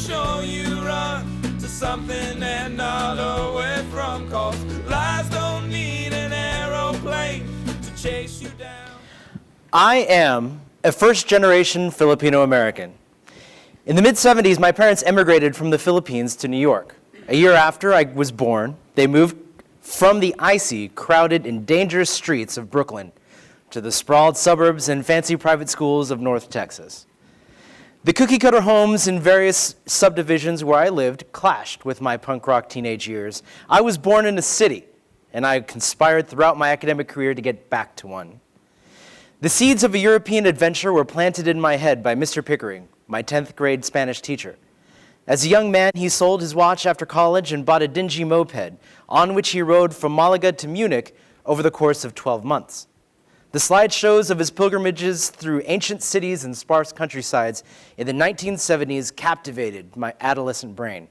sure you run to something and not away from, 'cause lies don't need an aeroplane to chase you down. I am a first-generation Filipino-American. In the mid-70s, my parents emigrated from the Philippines to New York. A year after I was born, they moved from the icy, crowded, and dangerous streets of Brooklyn to the sprawled suburbs and fancy private schools of North Texas. The cookie-cutter homes in various subdivisions where I lived clashed with my punk rock teenage years. I was born in a city, and I conspired throughout my academic career to get back to one. The seeds of a European adventure were planted in my head by Mr. Pickering, my 10th grade Spanish teacher. As a young man, he sold his watch after college and bought a dingy moped, on which he rode from Malaga to Munich over the course of 12 months. The slideshows of his pilgrimages through ancient cities and sparse countrysides in the 1970s captivated my adolescent brain.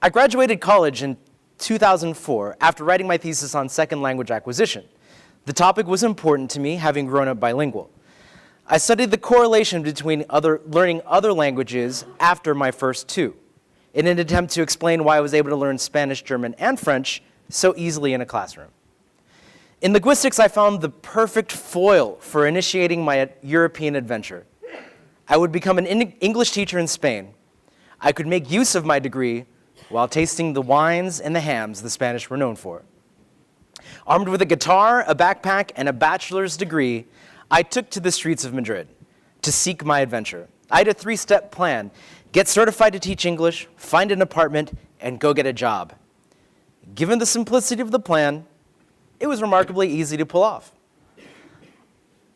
I graduated college in 2004 after writing my thesis on second language acquisition. The topic was important to me, having grown up bilingual. I studied the correlation between learning other languages after my first two, in an attempt to explain why I was able to learn Spanish, German, and French so easily in a classroom. In linguistics, I found the perfect foil for initiating my European adventure. I would become an English teacher in Spain. I could make use of my degree while tasting the wines and the hams the Spanish were known for. Armed with a guitar, a backpack, and a bachelor's degree, I took to the streets of Madrid to seek my adventure. I had a 3-step plan: get certified to teach English, find an apartment, and go get a job. Given the simplicity of the plan, it was remarkably easy to pull off.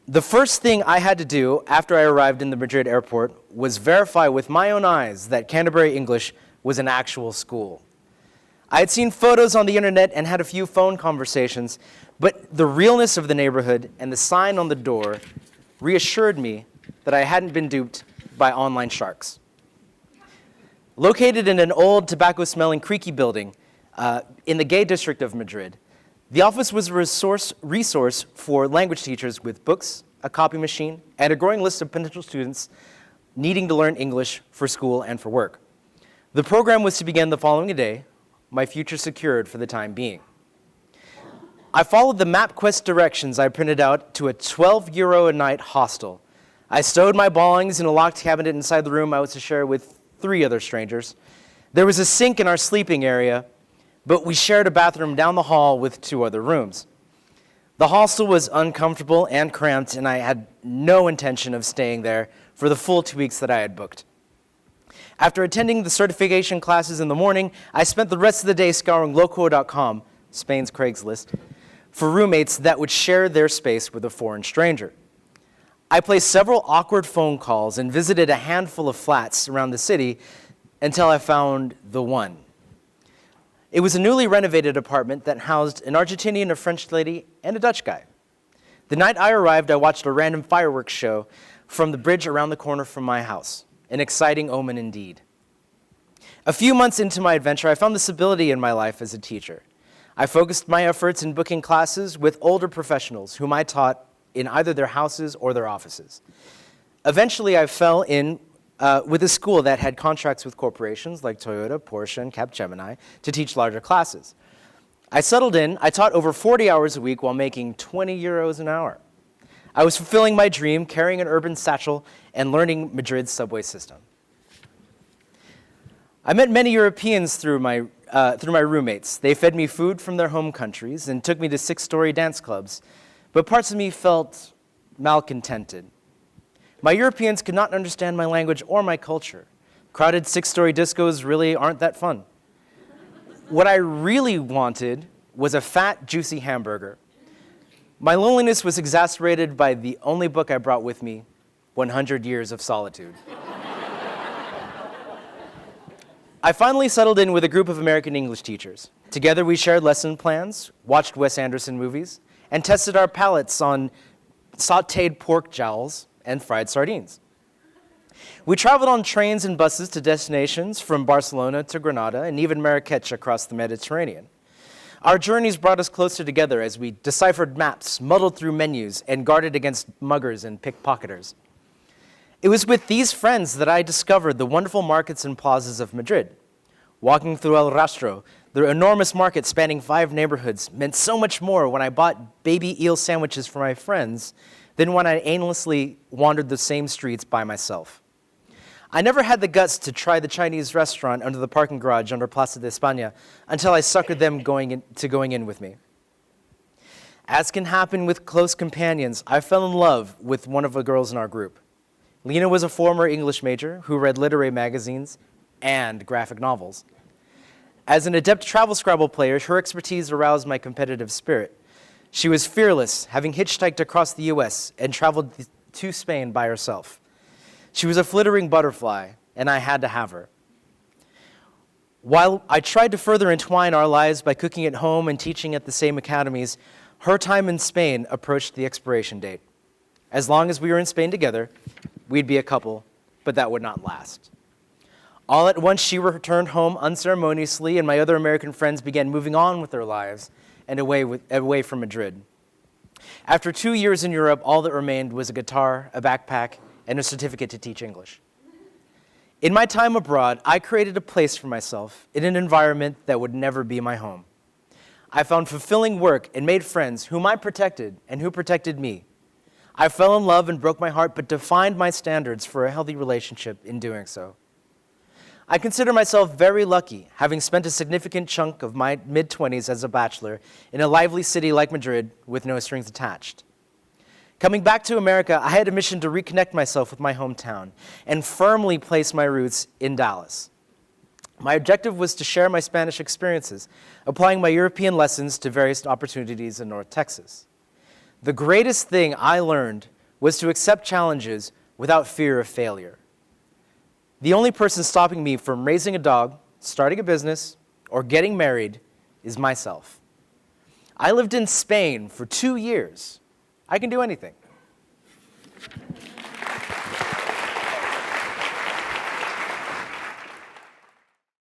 The first thing I had to do after I arrived in the Madrid airport was verify with my own eyes that Canterbury English was an actual school. I had seen photos on the internet and had a few phone conversations, but the realness of the neighborhood and the sign on the door reassured me that I hadn't been duped by online sharks. Located in an old tobacco-smelling creaky building in the gay district of Madrid, the office was a resource for language teachers with books, a copy machine, and a growing list of potential students needing to learn English for school and for work. The program was to begin the following day, my future secured for the time being. I followed the MapQuest directions I printed out to a €12 a night hostel. I stowed my belongings in a locked cabinet inside the room I was to share with 3 other strangers. There was a sink in our sleeping area, but we shared a bathroom down the hall with 2 other rooms. The hostel was uncomfortable and cramped, and I had no intention of staying there for the full 2 weeks that I had booked. After attending the certification classes in the morning, I spent the rest of the day scouring Loco.com, Spain's Craigslist, for roommates that would share their space with a foreign stranger. I placed several awkward phone calls and visited a handful of flats around the city until I found the one. It was a newly renovated apartment that housed an Argentinian, a French lady, and a Dutch guy. The night I arrived, I watched a random fireworks show from the bridge around the corner from my house. An exciting omen indeed. A few months into my adventure, I found the stability in my life as a teacher. I focused my efforts in booking classes with older professionals whom I taught in either their houses or their offices. Eventually, I fell in with a school that had contracts with corporations like Toyota, Porsche, and Capgemini to teach larger classes. I settled in. I taught over 40 hours a week while making €20 an hour. I was fulfilling my dream, carrying an urban satchel and learning Madrid's subway system. I met many Europeans through my roommates. They fed me food from their home countries and took me to 6-story dance clubs, but parts of me felt malcontented. My Europeans could not understand my language or my culture. Crowded 6-story discos really aren't that fun. What I really wanted was a fat, juicy hamburger. My loneliness was exacerbated by the only book I brought with me, 100 Years of Solitude. I finally settled in with a group of American English teachers. Together we shared lesson plans, watched Wes Anderson movies, and tested our palates on sautéed pork jowls and fried sardines. We traveled on trains and buses to destinations from Barcelona to Granada and even Marrakech across the Mediterranean. Our journeys brought us closer together as we deciphered maps, muddled through menus, and guarded against muggers and pickpocketers. It was with these friends that I discovered the wonderful markets and plazas of Madrid. Walking through El Rastro, the enormous market spanning 5 neighborhoods, meant so much more when I bought baby eel sandwiches for my friends than when I aimlessly wandered the same streets by myself. I never had the guts to try the Chinese restaurant under the parking garage under Plaza de España until I suckered them going in with me. As can happen with close companions, I fell in love with one of the girls in our group. Lena was a former English major who read literary magazines and graphic novels. As an adept travel Scrabble player, her expertise aroused my competitive spirit. She was fearless, having hitchhiked across the US and traveled to Spain by herself. She was a flittering butterfly, and I had to have her. While I tried to further entwine our lives by cooking at home and teaching at the same academies, her time in Spain approached the expiration date. As long as we were in Spain together, we'd be a couple, but that would not last. All at once, she returned home unceremoniously, and my other American friends began moving on with their lives and away from Madrid. After 2 years in Europe, all that remained was a guitar, a backpack, and a certificate to teach English. In my time abroad, I created a place for myself in an environment that would never be my home. I found fulfilling work and made friends whom I protected and who protected me. I fell in love and broke my heart, but defined my standards for a healthy relationship in doing so. I consider myself very lucky, having spent a significant chunk of my mid-20s as a bachelor in a lively city like Madrid with no strings attached. Coming back to America, I had a mission to reconnect myself with my hometown and firmly place my roots in Dallas. My objective was to share my Spanish experiences, applying my European lessons to various opportunities in North Texas. The greatest thing I learned was to accept challenges without fear of failure. The only person stopping me from raising a dog, starting a business, or getting married is myself. I lived in Spain for 2 years. I can do anything.